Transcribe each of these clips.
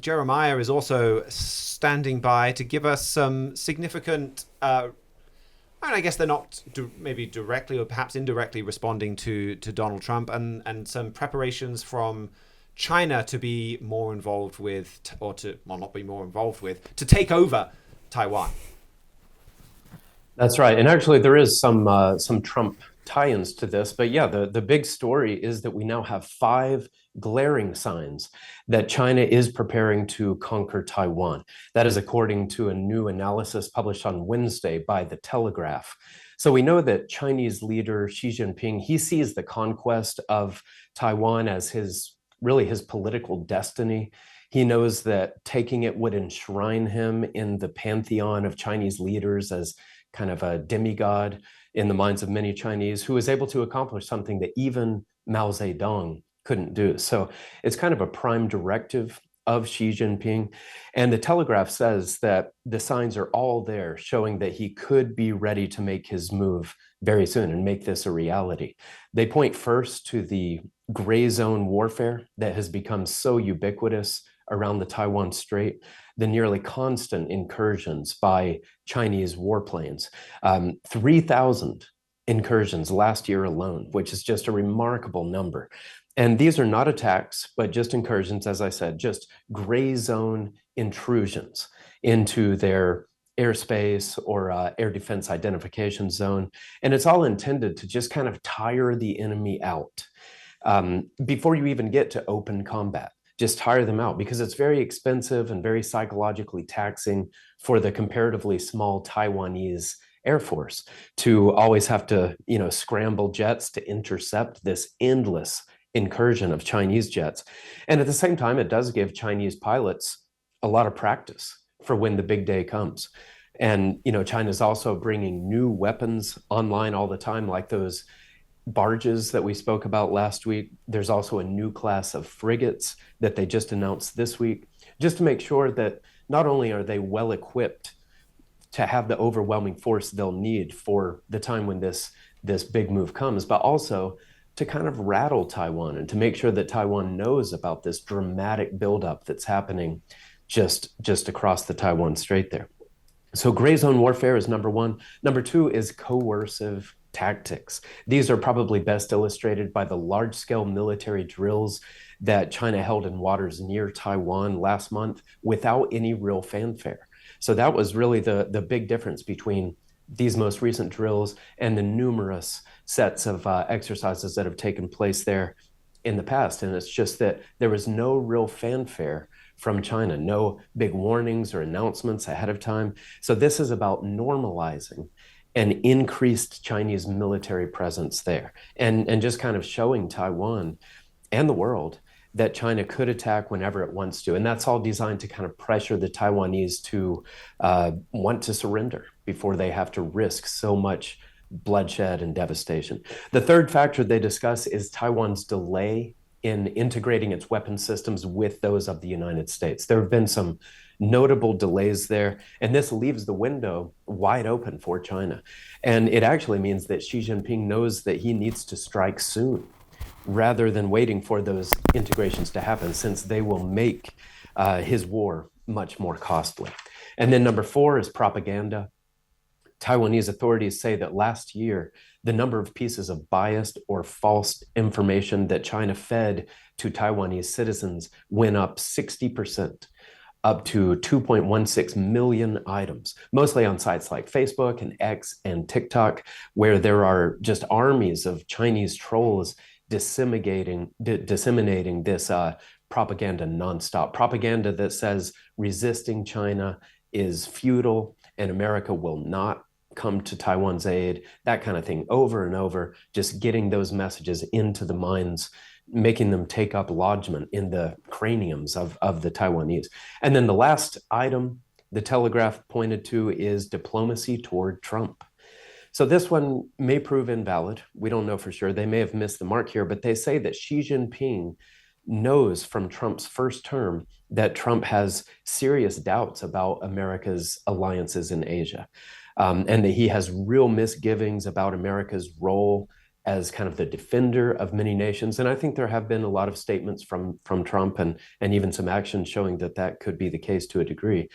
Jeremiah is also standing by to give us some significant. And I guess they're not maybe directly or perhaps indirectly responding to Donald Trump and some preparations from China to be more involved with, or to, well, not be more involved with, to take over Taiwan. That's right. And actually, there is some Trump tie-ins to this. But yeah, the big story is that we now have five glaring signs that China is preparing to conquer Taiwan. That is according to a new analysis published on Wednesday by The Telegraph. So we know that Chinese leader Xi Jinping, he sees the conquest of Taiwan as his political destiny. He knows that taking it would enshrine him in the pantheon of Chinese leaders as kind of a demigod in the minds of many Chinese, who was able to accomplish something that even Mao Zedong couldn't do. So it's kind of a prime directive of Xi Jinping. And the Telegraph says that the signs are all there showing that he could be ready to make his move very soon and make this a reality. They point first to the gray zone warfare that has become so ubiquitous around the Taiwan Strait, the nearly constant incursions by Chinese warplanes, 3,000 incursions last year alone, which is just a remarkable number. And these are not attacks, but just incursions, as I said, just gray zone intrusions into their airspace or air defense identification zone. And it's all intended to just kind of tire the enemy out before you even get to open combat. Just tire them out because it's very expensive and very psychologically taxing for the comparatively small Taiwanese Air Force to always have to, scramble jets to intercept this endless incursion of Chinese jets. And at the same time, it does give Chinese pilots a lot of practice for when the big day comes. And, China's also bringing new weapons online all the time, like those barges that we spoke about last week. There's also a new class of frigates that they just announced this week, just to make sure that not only are they well equipped to have the overwhelming force they'll need for the time when this big move comes, but also to kind of rattle Taiwan and to make sure that Taiwan knows about this dramatic buildup that's happening just across the Taiwan Strait there. So gray zone warfare is number one. Number two is coercive tactics. These are probably best illustrated by the large-scale military drills that China held in waters near Taiwan last month without any real fanfare. So that was really the big difference between these most recent drills and the numerous sets of exercises that have taken place there in the past. And it's just that there was no real fanfare from China, no big warnings or announcements ahead of time. So this is about normalizing an increased Chinese military presence there and just kind of showing Taiwan and the world that China could attack whenever it wants to. And that's all designed to kind of pressure the Taiwanese to want to surrender before they have to risk so much bloodshed and devastation. The third factor they discuss is Taiwan's delay in integrating its weapon systems with those of the United States. There have been some notable delays there, and this leaves the window wide open for China. And it actually means that Xi Jinping knows that he needs to strike soon rather than waiting for those integrations to happen, since they will make his war much more costly. And then number four is propaganda. Taiwanese authorities say that last year, the number of pieces of biased or false information that China fed to Taiwanese citizens went up 60%, up to 2.16 million items, mostly on sites like Facebook and X and TikTok, where there are just armies of Chinese trolls disseminating this propaganda nonstop. Propaganda that says resisting China is futile and America will not come to Taiwan's aid, that kind of thing, over and over, just getting those messages into the minds, making them take up lodgment in the craniums of the Taiwanese. And then the last item the Telegraph pointed to is diplomacy toward Trump. So this one may prove invalid. We don't know for sure. They may have missed the mark here, but they say that Xi Jinping knows from Trump's first term that Trump has serious doubts about America's alliances in Asia, and that he has real misgivings about America's role as kind of the defender of many nations. And I think there have been a lot of statements from Trump and even some actions showing that that could be the case to a degree.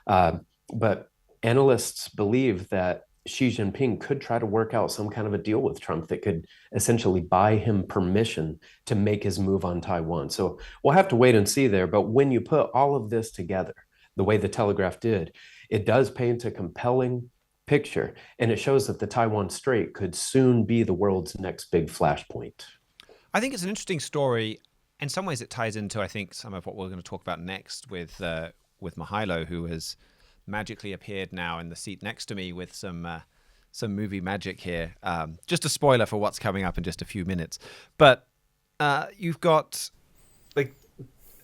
But analysts believe that Xi Jinping could try to work out some kind of a deal with Trump that could essentially buy him permission to make his move on Taiwan. So we'll have to wait and see there. But when you put all of this together, the way the Telegraph did, it does paint a compelling picture, and it shows that the Taiwan Strait could soon be the world's next big flashpoint. I think it's an interesting story. In some ways, it ties into, I think, some of what we're going to talk about next with Mihailo, who has magically appeared now in the seat next to me with some movie magic here. Just a spoiler for what's coming up in just a few minutes. But you've got, like,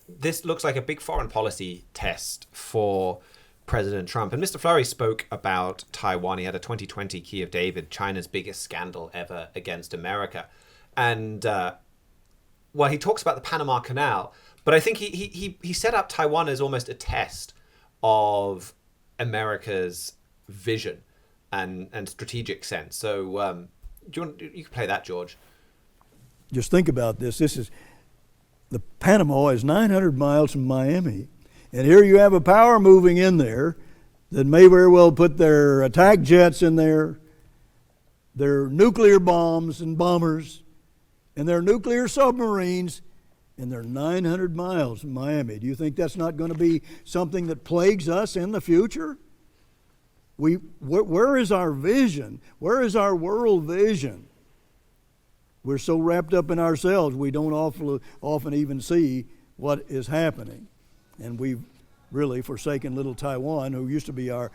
this looks like a big foreign policy test for President Trump. And Mr. Fleury spoke about Taiwan. He had a 2020 Key of David, China's biggest scandal ever against America. And, well, he talks about the Panama Canal, but I think he set up Taiwan as almost a test of America's vision and strategic sense. So you can play that, George. Just think about this. The Panama is 900 miles from Miami. And here you have a power moving in there that may very well put their attack jets in there, their nuclear bombs and bombers, and their nuclear submarines, and they're 900 miles from Miami. Do you think that's not going to be something that plagues us in the future? Where is our vision? Where is our world vision? We're so wrapped up in ourselves, we don't often even see what is happening. And we've really forsaken little Taiwan, who used to be our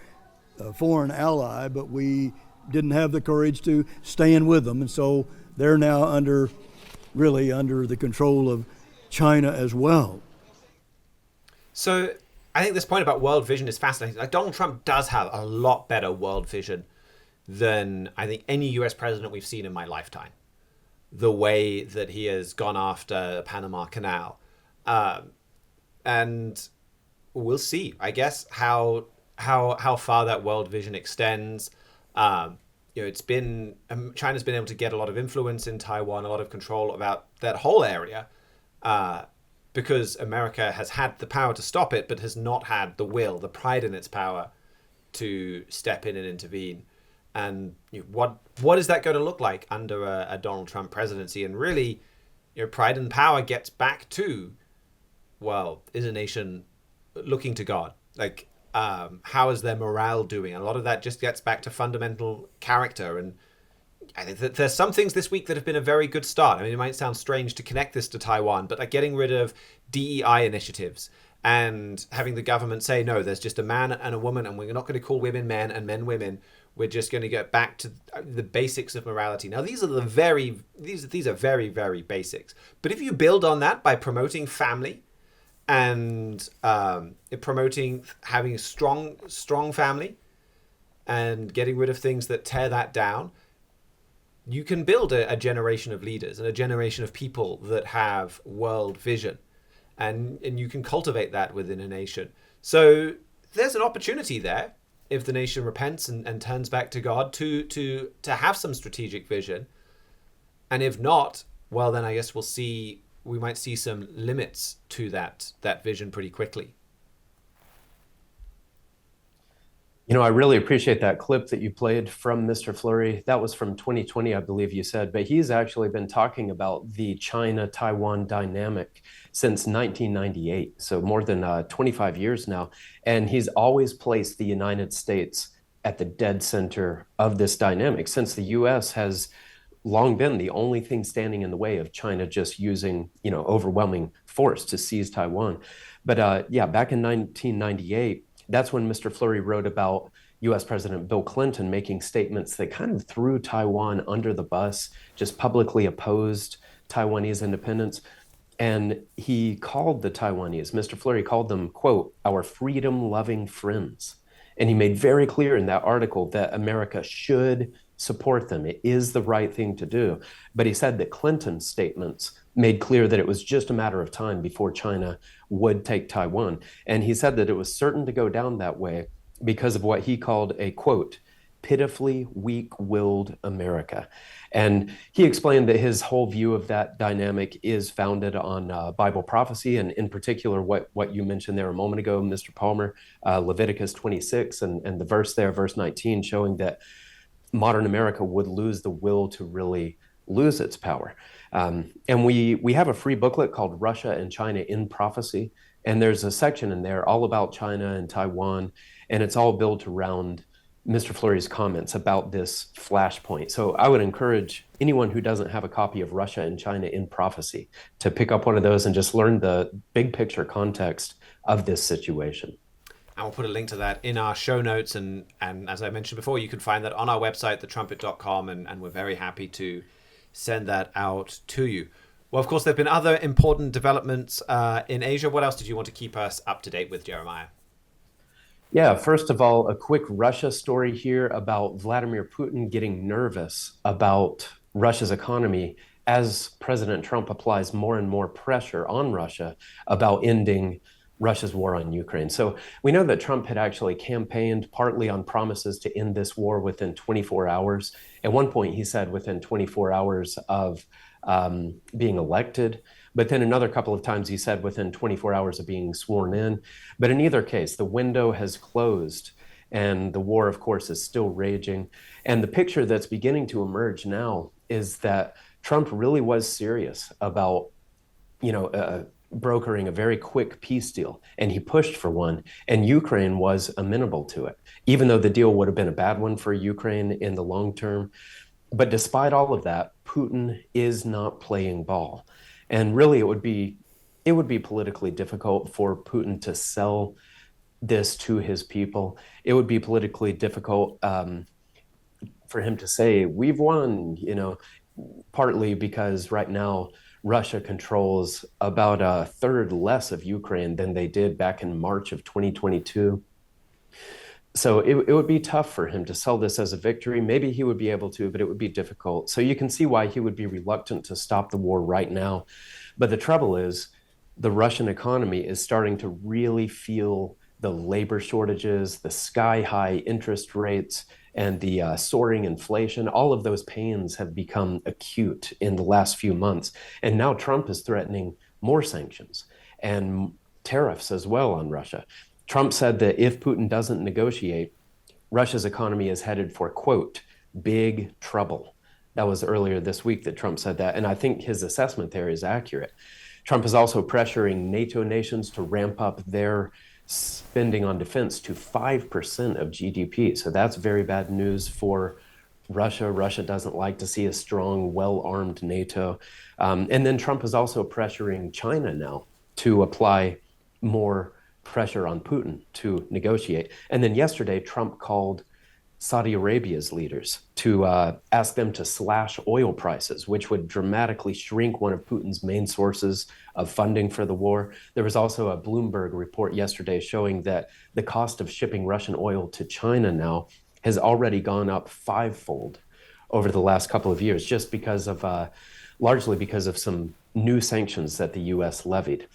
foreign ally, but we didn't have the courage to stand with them. And so they're now under the control of China as well. So I think this point about world vision is fascinating. Like, Donald Trump does have a lot better world vision than I think any US president we've seen in my lifetime. The way that he has gone after the Panama Canal. And we'll see, I guess, how far that world vision extends. It's been China's been able to get a lot of influence in Taiwan, a lot of control about that whole area, because America has had the power to stop it, but has not had the will, the pride in its power, to step in and intervene. And what is that going to look like under a Donald Trump presidency? And really, pride and power gets back to, well, is a nation looking to God? Like, how is their morale doing? And a lot of that just gets back to fundamental character. And I think that there's some things this week that have been a very good start. I mean, it might sound strange to connect this to Taiwan, but like getting rid of DEI initiatives and having the government say, no, there's just a man and a woman, and we're not going to call women men and men women. We're just going to get back to the basics of morality. Now, these are very, very basics. But if you build on that by promoting family, and promoting having a strong family and getting rid of things that tear that down, you can build a generation of leaders and a generation of people that have world vision, and you can cultivate that within a nation. So there's an opportunity there, if the nation repents and turns back to God, to have some strategic vision. And if not, well, then I guess we might see some limits to that vision pretty quickly. I really appreciate that clip that you played from Mr. Fleury. That was from 2020, I believe you said, but he's actually been talking about the China-Taiwan dynamic since 1998, so more than 25 years now. And he's always placed the United States at the dead center of this dynamic, since the U.S. has long been the only thing standing in the way of China just using, overwhelming force to seize Taiwan. But back in 1998, that's when Mr. Fleury wrote about U.S. President Bill Clinton making statements that kind of threw Taiwan under the bus, just publicly opposed Taiwanese independence. And he called the Taiwanese, Mr. Fleury called them, quote, our freedom-loving friends. And he made very clear in that article that America should support them. It is the right thing to do. But he said that Clinton's statements made clear that it was just a matter of time before China would take Taiwan. And he said that it was certain to go down that way because of what he called a, quote, pitifully weak-willed America. And he explained that his whole view of that dynamic is founded on Bible prophecy, and in particular, what you mentioned there a moment ago, Mr. Palmer, Leviticus 26, and the verse there, verse 19, showing that modern America would lose the will to really lose its power. And we have a free booklet called Russia and China in Prophecy, and there's a section in there all about China and Taiwan, and it's all built around Mr. Fleury's comments about this flashpoint. So I would encourage anyone who doesn't have a copy of Russia and China in Prophecy to pick up one of those and just learn the big picture context of this situation. And we'll put a link to that in our show notes. And as I mentioned before, you can find that on our website, thetrumpet.com, and we're very happy to send that out to you. Well, of course, there have been other important developments in Asia. What else did you want to keep us up to date with, Jeremiah? Yeah, first of all, a quick Russia story here about Vladimir Putin getting nervous about Russia's economy as President Trump applies more and more pressure on Russia about ending Russia's war on Ukraine. So we know that Trump had actually campaigned partly on promises to end this war within 24 hours. At one point, he said within 24 hours of being elected. But then another couple of times he said within 24 hours of being sworn in. But in either case, the window has closed and the war, of course, is still raging. And the picture that's beginning to emerge now is that Trump really was serious about, brokering a very quick peace deal. And he pushed for one, and Ukraine was amenable to it, even though the deal would have been a bad one for Ukraine in the long term. But despite all of that, Putin is not playing ball. And really, it would be politically difficult for Putin to sell this to his people. It would be politically difficult for him to say, we've won, partly because right now Russia controls about a third less of Ukraine than they did back in March of 2022. So it would be tough for him to sell this as a victory. Maybe he would be able to, but it would be difficult. So you can see why he would be reluctant to stop the war right now. But the trouble is, the Russian economy is starting to really feel the labor shortages, the sky-high interest rates, and the soaring inflation. All of those pains have become acute in the last few months. And now Trump is threatening more sanctions and tariffs as well on Russia. Trump said that if Putin doesn't negotiate, Russia's economy is headed for, quote, big trouble. That was earlier this week that Trump said that. And I think his assessment there is accurate. Trump is also pressuring NATO nations to ramp up their spending on defense to 5% of GDP. So that's very bad news for Russia. Russia doesn't like to see a strong, well-armed NATO. And then Trump is also pressuring China now to apply more pressure on Putin to negotiate. And then yesterday, Trump called Saudi Arabia's leaders to ask them to slash oil prices, which would dramatically shrink one of Putin's main sources of funding for the war. There was also a Bloomberg report yesterday showing that the cost of shipping Russian oil to China now has already gone up fivefold over the last couple of years, just because of, largely because of some new sanctions that the US levied.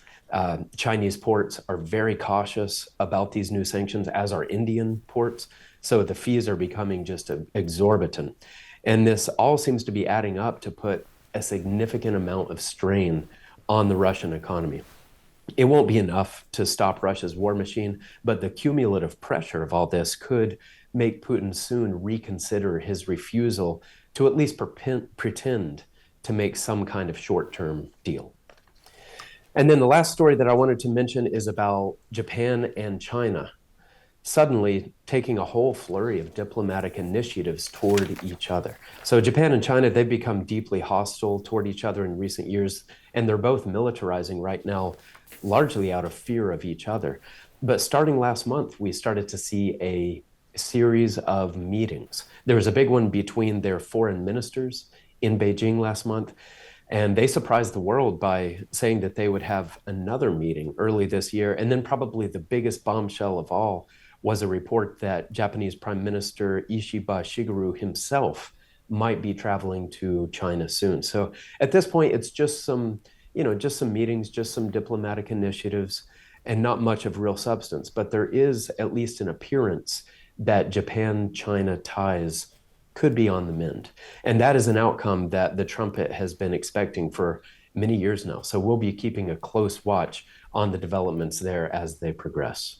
Chinese ports are very cautious about these new sanctions, as are Indian ports. So the fees are becoming just exorbitant. And this all seems to be adding up to put a significant amount of strain on the Russian economy. It won't be enough to stop Russia's war machine, but the cumulative pressure of all this could make Putin soon reconsider his refusal to at least pretend to make some kind of short-term deal. And then the last story that I wanted to mention is about Japan and China suddenly taking a whole flurry of diplomatic initiatives toward each other. So Japan and China, they've become deeply hostile toward each other in recent years, and they're both militarizing right now, largely out of fear of each other. But starting last month, we started to see a series of meetings. There was a big one between their foreign ministers in Beijing last month, and they surprised the world by saying that they would have another meeting early this year. And then probably the biggest bombshell of all was a report that Japanese Prime Minister Ishiba Shigeru himself might be traveling to China soon. So at this point, it's just some meetings, just some diplomatic initiatives, and not much of real substance. But there is at least an appearance that Japan-China ties could be on the mend. And that is an outcome that the trumpet has been expecting for many years now. So we'll be keeping a close watch on the developments there as they progress.